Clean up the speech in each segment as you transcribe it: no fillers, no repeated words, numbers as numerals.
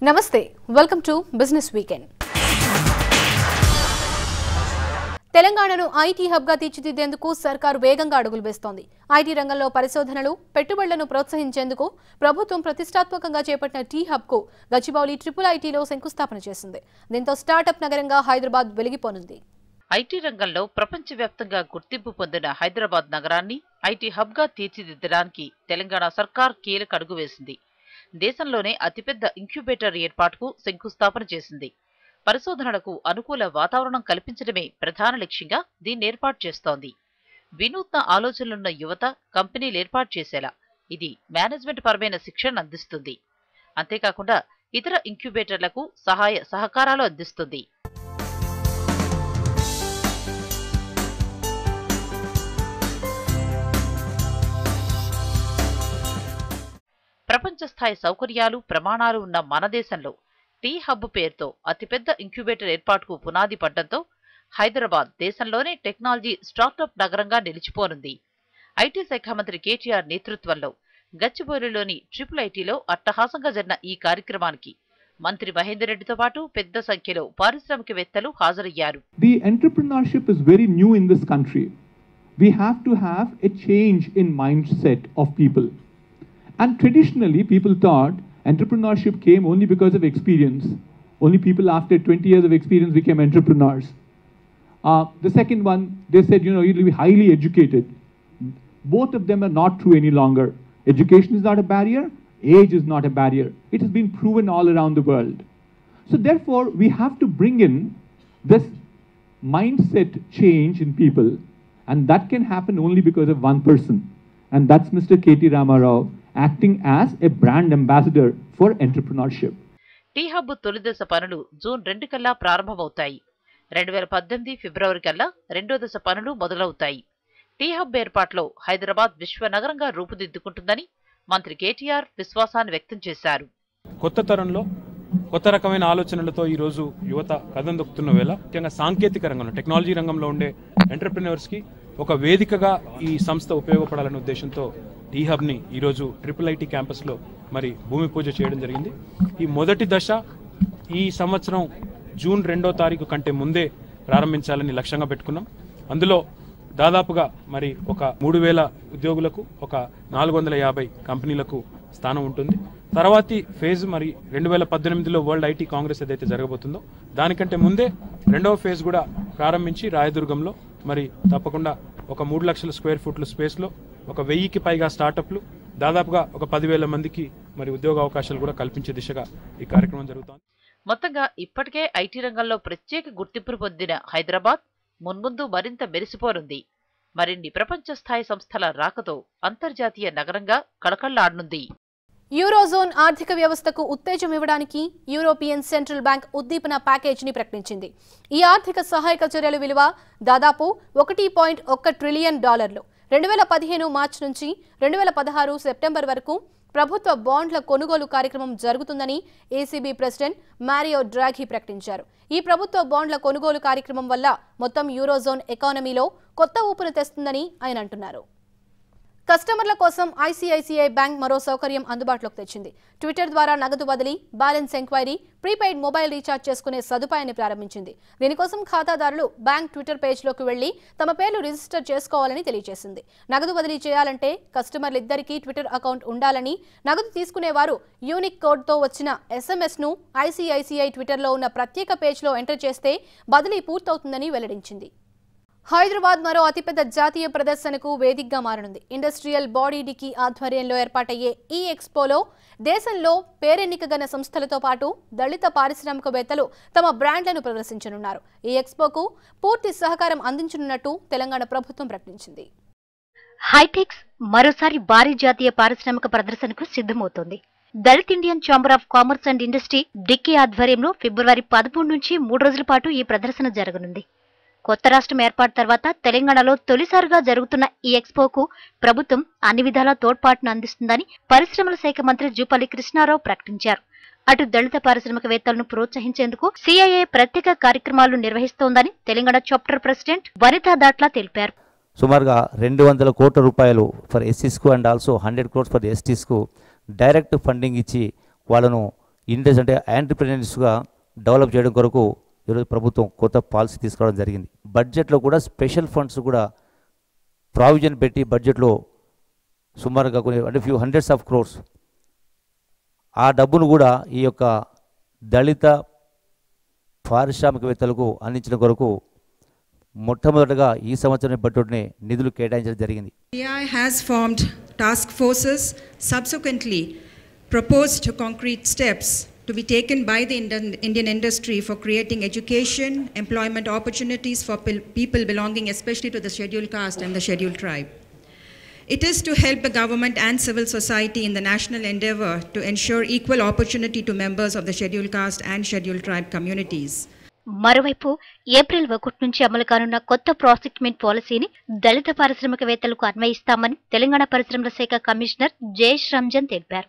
నమస్తే welcome to business weekend. తెలంగాణను IT hub గా తీర్చిదిద్దేందుకు సర్కారు వేగంగా అడుగులు వేస్తోంది. ఐటీ రంగంలో పరిశోధనలు, పెట్టుబడులను ప్రోత్సహించేందుకు ప్రభుత్వం ప్రతిష్టాత్మకంగా చేపట్టిన టీ హబ్ కు గచ్చిబౌలి ట్రిపుల్ ఐటీలో శంకుస్థాపన చేసింది. దీంతో స్టార్టప్ నగరంగా హైదరాబాద్ వెలిగిపోనుంది. ఐటీ రంగంలో ప్రపంచవ్యాప్తంగా గుర్తింపు పొందిన హైదరాబాద్ నగరాన్ని ఐటీ హబ్ గా తీర్చిదిద్దడానికి తెలంగాణ సర్కార్ కీలక అడుగు వేసింది. దేశంలోనే అతిపెద్ద ఇంక్యుబేటర్ ఏర్పాటుకు శంకుస్థాపన చేసింది. పరిశోధనలకు అనుకూల వాతావరణం కల్పించడమే ప్రధాన లక్ష్యంగా దీన్ని ఏర్పాటు చేస్తోంది. వినూత్న ఆలోచనలున్న యువత కంపెనీలు ఏర్పాటు చేసేలా ఇది మేనేజ్మెంట్ పరమైన శిక్షణ అందిస్తుంది. అంతేకాకుండా ఇతర ఇంక్యుబేటర్లకు సహాయ సహకారాలు అందిస్తుంది. ప్రపంచ స్థాయి సౌకర్యాలు, ప్రమాణాలు ఉన్న మన దేశంలో టీ హబ్ పేరుతో అతిపెద్ద ఇంక్యుబేటర్ ఏర్పాటుకు పునాది పడ్డంతో హైదరాబాద్ దేశంలోనే టెక్నాలజీ స్టార్టప్ నగరంగా నిలిచిపోనుంది. ఐటీ శాఖ మంత్రి కేటీఆర్ నేతృత్వంలో గచ్చిబౌలిలోని ట్రిపుల్ ఐటీలో అట్టహాసంగా జరిగిన ఈ కార్యక్రమానికి మంత్రి మహేందర్ రెడ్డితో పాటు పెద్ద సంఖ్యలో పారిశ్రామికవేత్తలు హాజరయ్యారు. The entrepreneurship is very new in this country. We have to have a change in mindset of people. And traditionally, people thought entrepreneurship came only because of experience. Only people after 20 years of experience became entrepreneurs. The second one, they said, you'll be highly educated. Both of them are not true any longer. Education is not a barrier. Age is not a barrier. It has been proven all around the world. So therefore, we have to bring in this mindset change in people. And that can happen only because of one person. And that's Mr. K.T. Ramarao, acting as a brand ambassador for entrepreneurship. T Hub తొలిదశ పనులు June 2 కల్లా ప్రారంభమవుతాయి. 2018 ఫిబ్రవరి కల్లా రెండో దశ పనులు మొదలవుతాయి. Tea hub ఏర్పాట్లో హైదరాబాద్ విశ్వనగరంగా రూపుదిద్దుకుంటుందని మంత్రి కేటీఆర్ విశ్వాసాన్ని వ్యక్తం చేశారు. కొత్త తరంలో కొత్త రకమైన ఆలోచనలతో ఈరోజు యువత కథం దొక్కుతున్న వేళ ముఖ్యంగా సాంకేతిక రంగంలో టెక్నాలజీ రంగంలో ఉండే ఎంటర్ప్రెన్యూర్స్కి ఒక వేదికగా ఈ సంస్థ ఉపయోగపడాలనే ఉద్దేశంతో టీ హబ్ని ఈరోజు ట్రిపుల్ ఐటీ క్యాంపస్లో మరి భూమి పూజ చేయడం జరిగింది. ఈ మొదటి దశ ఈ సంవత్సరం జూన్ 2వ తారీఖు కంటే ముందే ప్రారంభించాలని లక్ష్యంగా పెట్టుకున్నాం. అందులో దాదాపుగా మరి ఒక 3000 ఉద్యోగులకు, ఒక 450 కంపెనీలకు స్థానం ఉంటుంది. తర్వాతి ఫేజ్ మరి 2018లో వరల్డ్ ఐటీ కాంగ్రెస్ ఏదైతే జరగబోతుందో దానికంటే ముందే రెండవ ఫేజ్ కూడా ప్రారంభించి రాయదుర్గంలో మరి తప్పకుండా ఒక 3 లక్షల స్క్వేర్ ఫుట్ల స్పేస్లో ఒక 1000కి పైగా స్టార్టప్లు, దాదాపుగా ఒక 10,000 మందికి మరి ఉద్యోగ అవకాశాలు కూడా కల్పించే దిశగా ఈ కార్యక్రమం జరుగుతోంది. మొత్తంగా ఇప్పటికే ఐటీ రంగంలో ప్రత్యేక గుర్తింపును పొందిన హైదరాబాద్ మున్ముందు మరింత మెరిసిపోనుంది. మరిన్ని ప్రపంచ స్థాయి సంస్థల రాకతో అంతర్జాతీయ నగరంగా కళకళ్లాడనుంది. యూరోజోన్ ఆర్థిక వ్యవస్థకు ఉత్తేజం ఇవ్వడానికి యూరోపియన్ సెంట్రల్ బ్యాంక్ ఉద్దీపన ప్యాకేజీని ప్రకటించింది. ఈ ఆర్థిక సహాయక చర్యల విలువ దాదాపు $1.1 ట్రిలియన్. 2015 మార్చి నుంచి 2016 సెప్టెంబర్ వరకు ప్రభుత్వ బాండ్ల కొనుగోలు కార్యక్రమం జరుగుతుందని ఏసీబీ ప్రెసిడెంట్ మారియో డ్రాఘీ ప్రకటించారు. ఈ ప్రభుత్వ బాండ్ల కొనుగోలు కార్యక్రమం వల్ల మొత్తం యూరోజోన్ ఎకానమీలో కొత్త ఊపును తెస్తుందని ఆయన అంటున్నారు. కస్టమర్ల కోసం ఐసీఐసీఐ బ్యాంక్ మరో సౌకర్యం అందుబాటులోకి తెచ్చింది. ట్విట్టర్ ద్వారా నగదు బదిలీ, balance enquiry, prepaid mobile recharge చేసుకునే సదుపాయాన్ని ప్రారంభించింది. దీనికోసం ఖాతాదారులు బ్యాంక్ ట్విట్టర్ పేజ్లోకి వెళ్లి తమ పేర్లు రిజిస్టర్ చేసుకోవాలని తెలియజేసింది. నగదు బదిలీ చేయాలంటే కస్టమర్లిద్దరికీ ట్విట్టర్ అకౌంట్ ఉండాలని, నగదు తీసుకునేవారు యూనిక్ కోడ్తో వచ్చిన ఎస్ఎంఎస్ను ఐసీఐసీఐ ట్విట్టర్లో ఉన్న ప్రత్యేక పేజ్లో ఎంటర్ చేస్తే బదిలీ పూర్తవుతుందని వెల్లడించింది. హైదరాబాద్ మరో అతిపెద్ద జాతీయ ప్రదర్శనకు వేదికగా మారనుంది. ఇండస్ట్రియల్ బాడీ డికీ ఆధ్వర్యంలో ఏర్పాటయ్యే ఈ ఎక్స్పోలో దేశంలో పేరెన్నికగల సంస్థలతో పాటు దళిత పారిశ్రామికవేత్తలు తమ బ్రాండ్లను ప్రదర్శించనున్నారు. ఈ ఎక్స్పోకు పూర్తి సహకారం అందించనున్నట్టు తెలంగాణ ప్రభుత్వం ప్రకటించింది. హైటెక్స్ మరోసారి భారీ జాతీయ పారిశ్రామిక ప్రదర్శనకు సిద్ధమవుతోంది. Dalit Indian chamber of commerce and industry dicky ఆధ్వర్యంలో ఫిబ్రవరి 13 నుంచి 3 రోజుల పాటు ఈ ప్రదర్శన జరగనుంది. కొత్త రాష్ట్రం ఏర్పాటు తర్వాత తెలంగాణలో తొలిసారిగా జరుగుతున్న ఈ ఎక్స్పోకు ప్రభుత్వం అన్ని విధాలా తోడ్పాటును అందిస్తుందని పరిశ్రమల శాఖ మంత్రి జూపల్లి కృష్ణారావు ప్రకటించారు. అటు దళిత పారిశ్రామికవేత్తలను ప్రోత్సహించేందుకు సిఐఏ ప్రత్యేక కార్యక్రమాలు నిర్వహిస్తోందని తెలంగాణ చాప్టర్ ప్రెసిడెంట్ వనితా దాట్లా తెలిపారు. సుమారుగా 200 కోట్ల రూపాయలు ఫర్ ఎస్సీస్కు అండ్ ఆల్సో 100 crores ఫర్ ఎస్టీస్కు డైరెక్ట్ ఫండింగ్ ఇచ్చి వాళ్ళను ఇండస్ అంటే యాంటర్ప్రెన్యూర్స్గా డెవలప్ చేయడం కొరకు ఈరోజు ప్రభుత్వం కొత్త పాలసీ తీసుకురావడం జరిగింది. బడ్జెట్లో కూడా స్పెషల్ ఫండ్స్ కూడా ప్రావిజన్ పెట్టి బడ్జెట్లో సుమారుగా కొన్ని అంటే ఫ్యూ హండ్రెడ్స్ ఆఫ్ క్రోర్స్ ఆ డబ్బును కూడా ఈ యొక్క దళిత పారిశ్రామికవేత్తలకు అందించడం కొరకు మొట్టమొదటగా ఈ సంవత్సరం బడ్జెట్ని నిధులు కేటాయించడం జరిగింది. CI has formed task forces, subsequently proposed concrete steps to be taken by the Indian industry for creating education, employment opportunities for people belonging especially to the scheduled caste and the scheduled tribe. It is to help the government and civil society in the national endeavor to ensure equal opportunity to members of the scheduled caste and scheduled tribe communities. మరోవైపు April 1 నుంచి అమలు కానున్న కొత్త ప్రాసిక్యూమెంట్ పాలసీని దళిత పారిశ్రామికవేత్తలకు అన్వయిస్తామని తెలంగాణ పరిశ్రమల శాఖ commissioner Jayesh Ranjan తెలిపారు.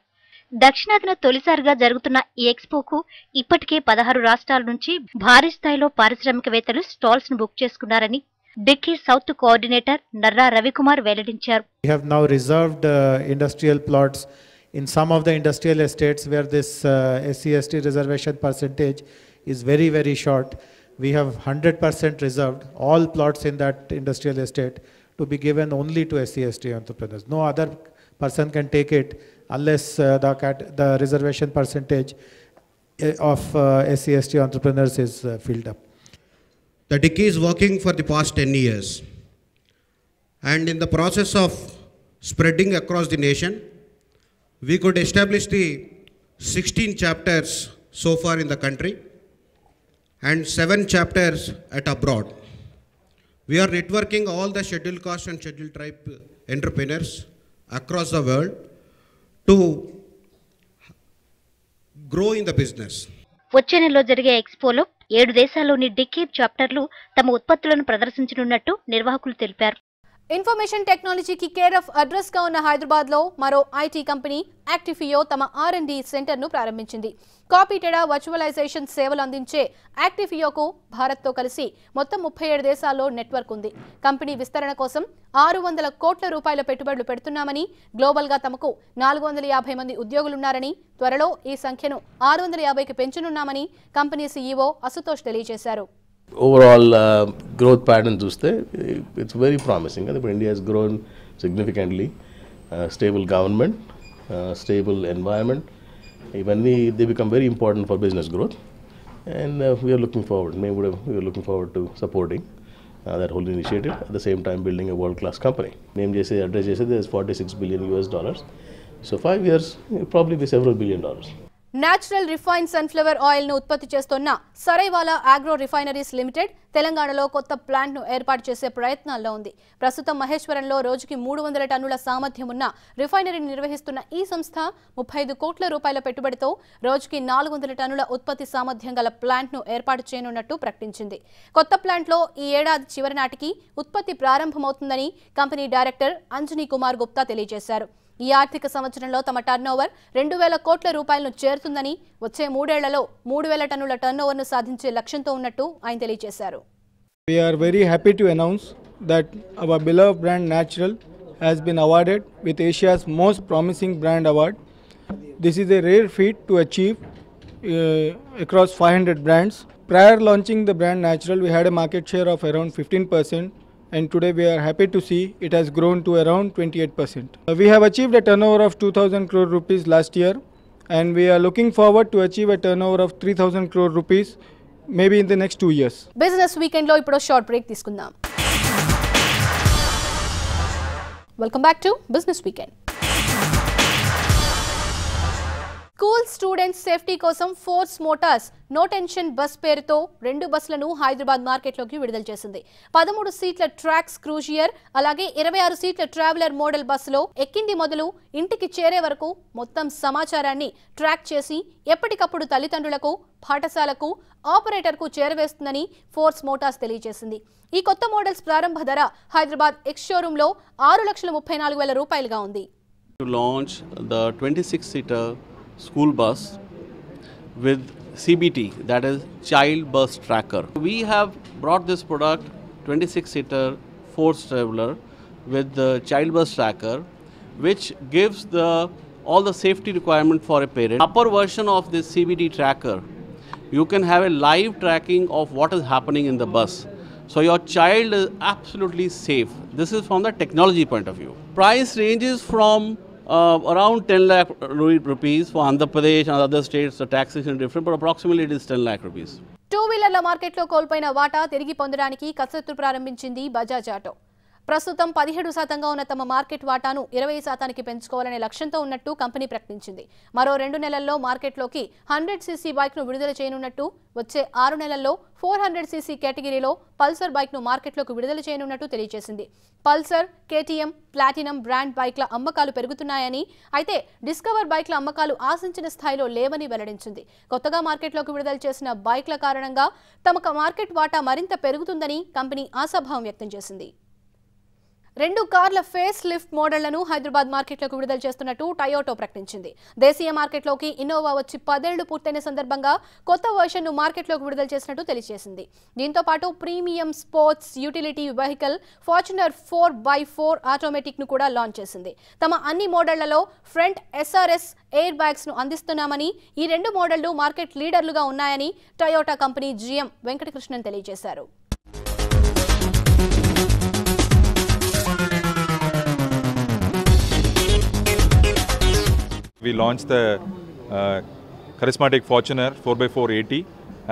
దక్షిణాదిన తొలిసారిగా జరుగుతున్న ఈ ఎక్స్పోకు ఇప్పటికే 16 రాష్ట్రాల నుంచి భారీ స్థాయిలో పారిశ్రామికవేత్తలు స్టాల్స్ ను బుక్ చేసుకున్నారని డిక్కీ సౌత్ కోఆర్డినేటర్ నర్రా రవికుమార్ వెల్లడించారు. We have now reserved industrial plots in some of the industrial estates where this SC/ST reservation percentage is very, very short. We have 100% reserved all plots in that industrial estate to be given only to SC/ST entrepreneurs. No other person can take it unless the reservation percentage of SC/ST entrepreneurs is filled up. The Dickey is working for the past 10 years, and in the process of spreading across the nation, we could establish the 16 chapters so far in the country and 7 chapters at abroad. We are networking all the scheduled caste and scheduled tribe entrepreneurs across the world to grow in the business. వచ్చే నెలలో జరిగే ఎక్స్పోలో 7 దేశాల్లోని dicky చాప్టర్లు తమ ఉత్పత్తులను ప్రదర్శించనున్నట్టు నిర్వాహకులు తెలిపారు. Information టెక్నాలజీకి care of address గా ఉన్న హైదరాబాద్ లో మరో ఐటీ కంపెనీ యాక్టిఫియో తమ R&D సెంటర్ ను ప్రారంభించింది. కాపీటెడా వర్చువలైజేషన్ సేవలు అందించే యాక్టిఫియోకు భారత్ తో కలిసి మొత్తం 37 దేశాల్లో నెట్వర్క్ ఉంది. కంపెనీ విస్తరణ కోసం 600 కోట్ల రూపాయల పెట్టుబడులు పెడుతున్నామని, గ్లోబల్ గా తమకు 450 మంది ఉద్యోగులున్నారని, త్వరలో ఈ సంఖ్యను 650కి పెంచనున్నామని కంపెనీ CEO అశుతోష్ తెలియజేశారు. Overall growth pattern చూస్తే it's very promising. India has grown significantly. Stable government, stable environment. Ivanni they become very important for business growth, and we are looking forward. We are looking forward to supporting that whole initiative. At the same time, building a world-class company. Name jese address jese there is $46 billion. So 5 years it'll probably be several $billion. Natural refined sunflower oil ను ఉత్పత్తి చేస్తున్న సరైవాలా agro refineries limited తెలంగాణలో కొత్త plant ను ఏర్పాటు చేసే ప్రయత్నాల్లో ఉంది. ప్రస్తుతం మహేశ్వరంలో రోజుకి 300 టన్నుల సామర్థ్యం ఉన్న రిఫైనరీని నిర్వహిస్తున్న ఈ సంస్థ 35 కోట్ల రూపాయల పెట్టుబడితో రోజుకి 400 టన్నుల ఉత్పత్తి సామర్థ్యం గల ప్లాంట్ ను ఏర్పాటు చేయనున్నట్టు ప్రకటించింది. కొత్త ప్లాంట్ లో ఈ ఏడాది చివరి నాటికి ఉత్పత్తి ప్రారంభమవుతుందని కంపెనీ డైరెక్టర్ అంజనీ కుమార్ గుప్తా తెలియజేశారు. ఈ ఆర్థిక సంవత్సరంలో తమ టర్నోవర్ 2000 కోట్ల రూపాయలను చేరుతుందని, వచ్చే 3 ఏళ్లలో 3000 టన్నుల టర్నోవర్ను సాధించే లక్ష్యంతో ఉన్నట్టు ఆయన తెలియజేశారు. We are very happy to announce that our beloved brand Natural has been awarded with Asia's most promising brand award. This is a rare feat to achieve across 500 brands. Prior launching the brand Natural, we had a market share of around 15%. And today we are happy to see it has grown to around 28%. We have achieved a turnover of 2,000 crore rupees last year, and we are looking forward to achieve a turnover of 3,000 crore rupees maybe in the next 2 years. Business weekend లో ఇప్పుడు short break తీసుకుందాం. Welcome back to business weekend. School students safety కోసం Force Motors no tension bus పేరుతో 2 బస్సులను హైదరాబాద్ మార్కెట్లోకి విడుదల చేసింది. 13 సీట్ల ట్రాక్స్ క్రూజియర్, అలాగే 26 సీట్ల ట్రావెలర్ మోడల్ బస్సులో ఎక్కింది మొదలు ఇంటికి చేరే వరకు మొత్తం సమాచారాన్ని ట్రాక్ చేసి ఎప్పటికప్పుడు తల్లిదండ్రులకు, పాఠశాలకు, ఆపరేటర్కు చేరవేస్తుందని ఫోర్స్ మోటార్స్ తెలియజేసింది. ఈ కొత్త మోడల్స్ ప్రారంభ ధర హైదరాబాద్ ఎక్స్ షోరూంలో 6,34,000 రూపాయలుగా ఉంది. To launch the 26-seater school bus with CBT, that is Child Bus Tracker. We have brought this product 26-seater force traveler with the Child Bus Tracker, which gives the all the safety requirement for a parent. Upper version of this CBD tracker, you can have a live tracking of what is happening in the bus. So your child is absolutely safe. This is from the technology point of view. Price ranges from around 10 lakh rupees for Andhra Pradesh and other states. The taxation is different, but approximately it is 10 lakh rupees. టూ-వీలర్ల మార్కెట్లో కోల్పోయిన వాటా తిరిగి పొందడానికి కసరత్తు ప్రారంభించింది Bajaj auto. ప్రస్తుతం 17% ఉన్న తమ మార్కెట్ వాటాను 20% పెంచుకోవాలనే లక్ష్యంతో ఉన్నట్టు కంపెనీ ప్రకటించింది. మరో 2 నెలల్లో మార్కెట్లోకి 100cc బైక్ను విడుదల చేయనున్నట్టు, వచ్చే 6 నెలల్లో 400cc కేటగిరీలో పల్సర్ బైక్ను మార్కెట్లోకి విడుదల చేయనున్నట్టు తెలియజేసింది. పల్సర్, కేటీఎం, ప్లాటినం బ్రాండ్ బైక్ల అమ్మకాలు పెరుగుతున్నాయని, అయితే డిస్కవర్ బైక్ల అమ్మకాలు ఆశించిన స్థాయిలో లేవని వెల్లడించింది. కొత్తగా మార్కెట్లోకి విడుదల చేసిన బైక్ల కారణంగా తమకు మార్కెట్ వాటా మరింత పెరుగుతుందని కంపెనీ ఆశాభావం వ్యక్తం చేసింది. 2 కార్ల ఫేస్ లిఫ్ట్ మోడళ్లను హైదరాబాద్ మార్కెట్లోకి విడుదల చేస్తున్నట్టు టయోటా ప్రకటించింది. దేశీయ మార్కెట్లోకి ఇన్నోవా వచ్చి 10 ఏళ్లు పూర్తయిన సందర్భంగా కొత్త వర్షన్ను మార్కెట్లోకి విడుదల చేసినట్టు తెలియజేసింది. దీంతో పాటు premium sports utility vehicle Fortuner 4x4 automatic ను కూడా లాంచ్ చేసింది. తమ అన్ని మోడళ్లలో ఫ్రంట్ SRS ఎయిర్ బ్యాగ్స్ ను అందిస్తున్నామని, ఈ 2 మోడళ్లు మార్కెట్ లీడర్లుగా ఉన్నాయని టయోటా కంపెనీ GM వెంకటకృష్ణన్ తెలియజేశారు. We launched the charismatic Fortuner 4x4 AT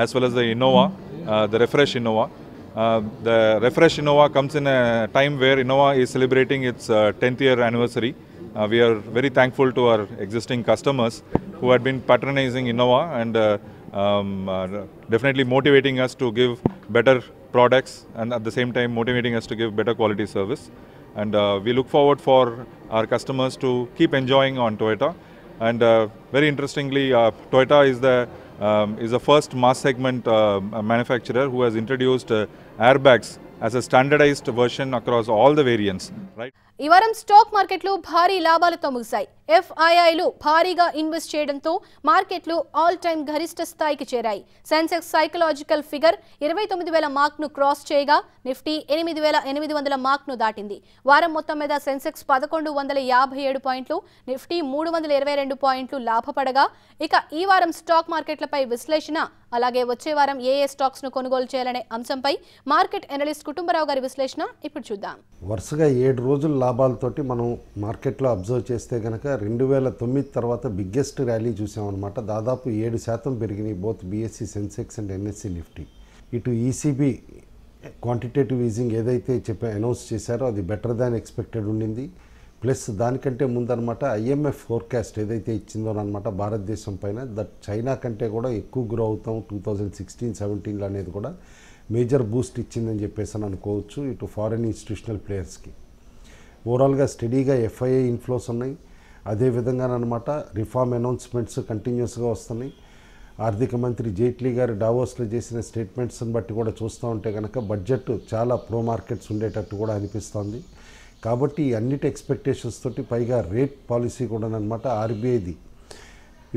as well as the Innova, the Refresh Innova. The Refresh Innova comes in a time where Innova is celebrating its 10th year anniversary. We are very thankful to our existing customers who had been patronizing Innova and definitely motivating us to give better products and at the same time motivating us to give better quality service. And we look forward for our customers to keep enjoying on Toyota. And very interestingly, Toyota is the first mass segment manufacturer who has introduced airbags as a standardized version across all the variants. Right? ఈ వారం stock మార్కెట్లు భారీ లాభాలతో ముగిశాయి. FIIలు భారీగా invest చేయడంతో మార్కెట్లు all time గరిష్ట స్థాయికి చేరాయి. సెన్సెక్స్ సైకలాజికల్ ఫిగర్ 29,000 మార్క్ను క్రాస్ చేయగా నిఫ్టీ 8,800 మార్క్ను దాటింది. వారం మొత్తం మీద సెన్సెక్స్ 1157 పాయింట్లు, నిఫ్టీ 322 పాయింట్లు లాభపడగా, ఇక ఈ వారం స్టాక్ మార్కెట్లపై విశ్లేషణ, అలాగే వచ్చే వారం ఏ స్టాక్స్ ను కొనుగోలు చేయాలనే అంశంపై మార్కెట్ అనలిస్ట్ కుటుంబరావు గారి విశ్లేషణ ఇప్పుడు చూద్దాం. వరుసగా 7 రోజుల లాభాలతోటి మనం మార్కెట్లో అబ్జర్వ్ చేస్తే కనుక 2009 తర్వాత బిగ్గెస్ట్ ర్యాలీ చూసామన్నమాట. దాదాపు 7% పెరిగినాయి both BSE Sensex and NSE Nifty. ఇటు ECB క్వాంటిటేటివ్ ఈజింగ్ ఏదైతే అనౌన్స్ చేశారో అది బెటర్ దాన్ ఎక్స్పెక్టెడ్ ఉండింది. ప్లస్ దానికంటే ముందనమాట IMF ఫోర్కాస్ట్ ఏదైతే ఇచ్చిందో అనమాట భారతదేశం పైన, దట్ చైనా కంటే కూడా ఎక్కువ గ్రో అవుతాం 2016-17 అనేది కూడా మేజర్ బూస్ట్ ఇచ్చిందని చెప్పేసి అని అనుకోవచ్చు ఇటు ఫారెన్ ఇన్స్టిట్యూషనల్ ప్లేయర్స్కి. ఓవరాల్గా స్టడీగా FII ఇన్ఫ్లోస్ ఉన్నాయి. అదేవిధంగానమాట రిఫార్మ్ అనౌన్స్మెంట్స్ కంటిన్యూస్గా వస్తున్నాయి. ఆర్థిక మంత్రి జైట్లీ గారు డావోస్లో చేసిన స్టేట్మెంట్స్ని బట్టి కూడా చూస్తూ ఉంటే కనుక బడ్జెట్ చాలా ప్రో మార్కెట్స్ ఉండేటట్టు కూడా అనిపిస్తుంది. కాబట్టి అన్నిటి ఎక్స్పెక్టేషన్స్ తోటి పైగా రేట్ పాలసీ కూడా అనమాట RBIది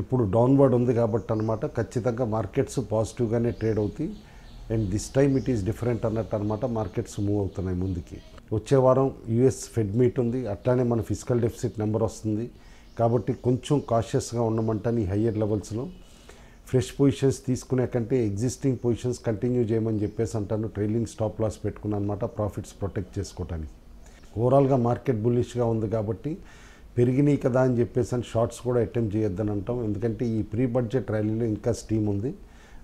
ఇప్పుడు డౌన్వర్డ్ ఉంది కాబట్టి అనమాట ఖచ్చితంగా మార్కెట్స్ పాజిటివ్గానే ట్రేడ్ అవుతాయి. And this time it is different అన్నట్టు అనమాట మార్కెట్స్ మూవ్ అవుతున్నాయి ముందుకి. వచ్చే వారం US ఫెడ్ మీట్ ఉంది, అట్లానే మన ఫిజికల్ డెఫిసిట్ నెంబర్ వస్తుంది. కాబట్టి కొంచెం కాషియస్గా ఉండమంటాను ఈ హయ్యర్ లెవెల్స్లో. ఫ్రెష్ పొజిషన్స్ తీసుకునే కంటే ఎగ్జిస్టింగ్ పొజిషన్స్ కంటిన్యూ చేయమని చెప్పేసి అంటాను. ట్రైలింగ్ స్టాప్ లాస్ పెట్టుకున్నాను అనమాట ప్రాఫిట్స్ ప్రొటెక్ట్ చేసుకోవటానికి. ఓవరాల్గా మార్కెట్ బుల్లిష్గా ఉంది కాబట్టి పెరిగినాయి కదా అని చెప్పేసి అని షార్ట్స్ కూడా అటెంప్ట్ చేయొద్దని అంటాం. ఎందుకంటే ఈ ప్రీ బడ్జెట్ ర్యాలీలో ఇంకా స్టీమ్ ఉంది.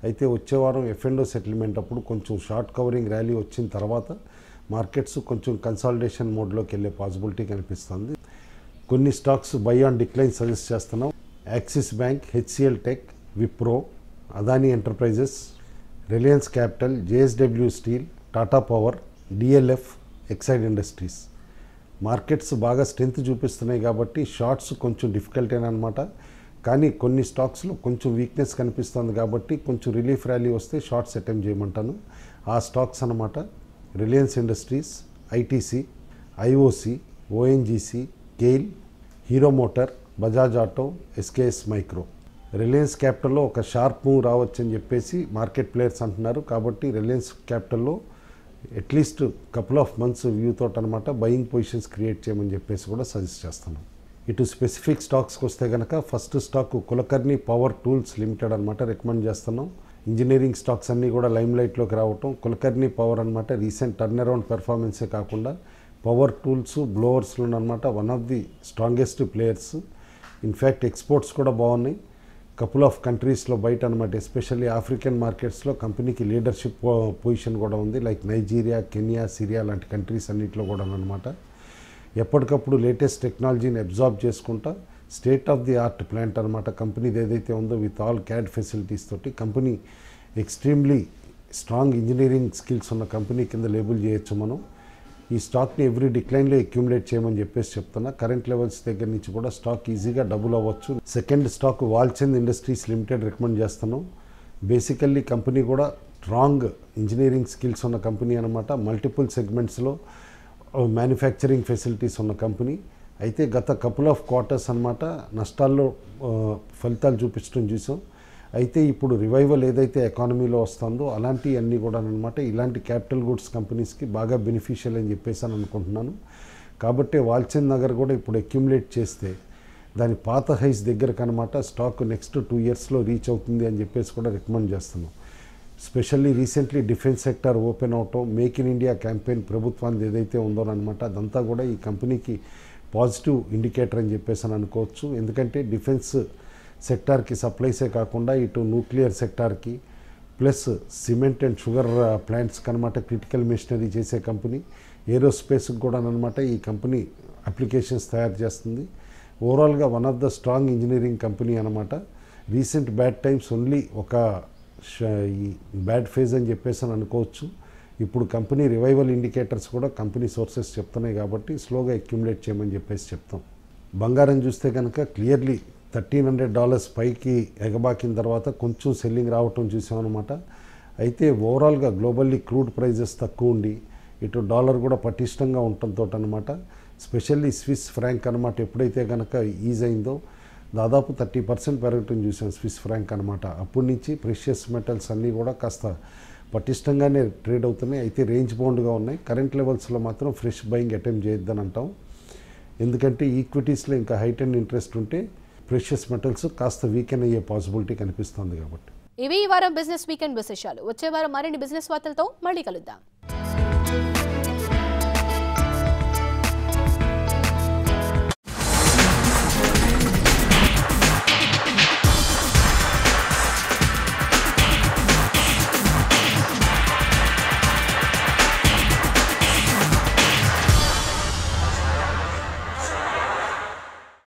అయితే వచ్చే వారం F&O సెటిల్మెంట్ అప్పుడు కొంచెం షార్ట్ కవరింగ్ ర్యాలీ వచ్చిన తర్వాత మార్కెట్స్ కొంచెం కన్సాలిడేషన్ మోడ్లోకి వెళ్ళే పాసిబిలిటీ కనిపిస్తుంది. కొన్ని stocks buy on decline suggest చేస్తున్నాం. Axis Bank, HCL Tech, Wipro, Adani Enterprises, Reliance Capital, JSW Steel, Tata Power, DLF, Exide Industries. Markets బాగా స్ట్రెంత్ చూపిస్తున్నాయి కాబట్టి షార్ట్స్ కొంచెం డిఫికల్టేనమాట. కానీ కొన్ని స్టాక్స్లో కొంచెం వీక్నెస్ కనిపిస్తుంది కాబట్టి కొంచెం రిలీఫ్ ర్యాలీ వస్తే షార్ట్స్ అటెంప్ట్ చేయమంటాను. ఆ స్టాక్స్ అన్నమాట Reliance Industries, ITC, IOC, ONGC, GAIL, Hero Motor, Bajaj Auto, SKS Micro. Reliance క్యాపిటల్లో ఒక షార్ప్ మూవ్ రావచ్చని చెప్పేసి మార్కెట్ ప్లేయర్స్ అంటున్నారు. కాబట్టి రిలయన్స్ క్యాపిటల్లో at least couple of months view తోటి అనమాట బయింగ్ పొజిషన్స్ క్రియేట్ చేయమని చెప్పేసి కూడా సజెస్ట్ చేస్తున్నాం. ఇటు స్పెసిఫిక్ స్టాక్స్కి వస్తే కనుక first stock Kulkarni power tools limited అనమాట రికమెండ్ చేస్తున్నాం. ఇంజనీరింగ్ స్టాక్స్ అన్నీ కూడా లైమ్ లైట్లోకి రావటం. కులకర్ణి పవర్ అనమాట రీసెంట్ టర్న్ అరౌండ్ పెర్ఫార్మెన్సే కాకుండా పవర్ టూల్స్ బ్లోవర్స్లో అనమాట one of the strongest players. In fact exports కూడా బాగున్నాయి కపుల్ ఆఫ్ కంట్రీస్లో బయట అనమాట. ఎస్పెషల్లీ ఆఫ్రికన్ మార్కెట్స్లో కంపెనీకి లీడర్షిప్ పొజిషన్ కూడా ఉంది, లైక్ నైజీరియా, కెన్యా, సిరియా లాంటి కంట్రీస్ అన్నింటిలో కూడా అనమాట. ఎప్పటికప్పుడు లేటెస్ట్ టెక్నాలజీని అబ్జార్బ్ చేసుకుంటా state of the art plant అనమాట కంపెనీది ఏదైతే ఉందో విత్ ఆల్ క్యాడ్ ఫెసిలిటీస్ తోటి company extremely strong engineering skills ఉన్న కంపెనీ కింద లేబుల్ చేయొచ్చు మనం. ఈ స్టాక్ని ఎవ్రీ డిక్లైన్లో అక్యుములేట్ చేయమని చెప్పేసి చెప్తున్నా. కరెంట్ లెవెల్స్ దగ్గర నుంచి కూడా స్టాక్ ఈజీగా డబుల్ అవ్వచ్చు. Second stock Walchand industries limited recommend చేస్తున్నాం. బేసికల్లీ కంపెనీ కూడా స్ట్రాంగ్ ఇంజనీరింగ్ స్కిల్స్ ఉన్న కంపెనీ అనమాట. మల్టిపుల్ సెగ్మెంట్స్లో మ్యానుఫ్యాక్చరింగ్ ఫెసిలిటీస్ ఉన్న కంపెనీ. అయితే గత కపుల్ ఆఫ్ క్వార్టర్స్ అనమాట నష్టాల్లో ఫలితాలు చూపించడం చూసాం. అయితే ఇప్పుడు రివైవల్ ఏదైతే ఎకానమీలో వస్తుందో అలాంటివన్నీ కూడా అనమాట ఇలాంటి క్యాపిటల్ గుడ్స్ కంపెనీస్కి బాగా బెనిఫిషియల్ అని చెప్పేసి అని అనుకుంటున్నాను. కాబట్టి వాల్చంద్ నగర్ కూడా ఇప్పుడు అక్యుములేట్ చేస్తే దాని పాత హైస్ దగ్గరకు అనమాట స్టాక్ నెక్స్ట్ 2 ఇయర్స్లో రీచ్ అవుతుంది అని చెప్పేసి కూడా రికమెండ్ చేస్తున్నాం. Specially recently defence sector open అవటం, మేక్ ఇన్ ఇండియా క్యాంపెయిన్ ప్రభుత్వానికి ఏదైతే ఉందో అనమాట అదంతా కూడా ఈ కంపెనీకి పాజిటివ్ ఇండికేటర్ అని చెప్పేసి అని అనుకోవచ్చు. ఎందుకంటే డిఫెన్స్ సెక్టార్కి సప్లైసే కాకుండా ఇటు న్యూక్లియర్ సెక్టార్కి ప్లస్ సిమెంట్ అండ్ షుగర్ ప్లాంట్స్కి అనమాట క్రిటికల్ మిషనరీ చేసే కంపెనీ. ఏరోస్పేస్కి కూడా అనమాట ఈ కంపెనీ అప్లికేషన్స్ తయారు చేస్తుంది. ఓవరాల్గా one of the strong engineering company అనమాట. రీసెంట్ బ్యాడ్ టైమ్స్ ఓన్లీ ఒక ఈ బ్యాడ్ ఫేజ్ అని చెప్పేసి అని అనుకోవచ్చు. ఇప్పుడు కంపెనీ రివైవల్ ఇండికేటర్స్ కూడా కంపెనీ సోర్సెస్ చెప్తున్నాయి కాబట్టి స్లోగా అక్యుములేట్ చేయమని చెప్పేసి చెప్తాం. బంగారం చూస్తే కనుక క్లియర్లీ $1,300 పైకి ఎగబాకిన తర్వాత కొంచెం సెల్లింగ్ రావటం చూసామన్నమాట. అయితే ఓవరాల్గా గ్లోబల్లీ క్రూడ్ ప్రైజెస్ తక్కువ ఉండి ఇటు డాలర్ కూడా పటిష్టంగా ఉండటంతో అనమాట స్పెషల్లీ స్విస్ ఫ్రాంక్ అనమాట ఎప్పుడైతే కనుక ఈజ్ అయిందో దాదాపు 30% పెరగటం చూసాం స్విస్ ఫ్రాంక్ అనమాట. అప్పటి నుంచి ప్రెషియస్ మెటల్స్ అన్నీ కూడా కాస్త పటిష్టంగానే ట్రేడ్ అవుతున్నాయి. అయితే రేంజ్ బౌండ్గా ఉన్నాయి. కరెంట్ లెవెల్స్లో మాత్రం ఫ్రెష్ బయింగ్ అటెంప్ట్ చేయొద్దని అంటాం. ఎందుకంటే ఈక్విటీస్లో ఇంకా హైట్ అండ్ ఇంట్రెస్ట్ ఉంటే ప్రెషియస్ మెటల్స్ కాస్త వీకెన్ అయ్యే పాసిబిలిటీ కనిపిస్తుంది కాబట్టి. ఇవి ఈ వారం బిజినెస్ వీకెండ్ విశేషాలు. వచ్చే వారం మరిన్ని బిజినెస్ వార్తలతో మళ్ళీ కలుద్దాం.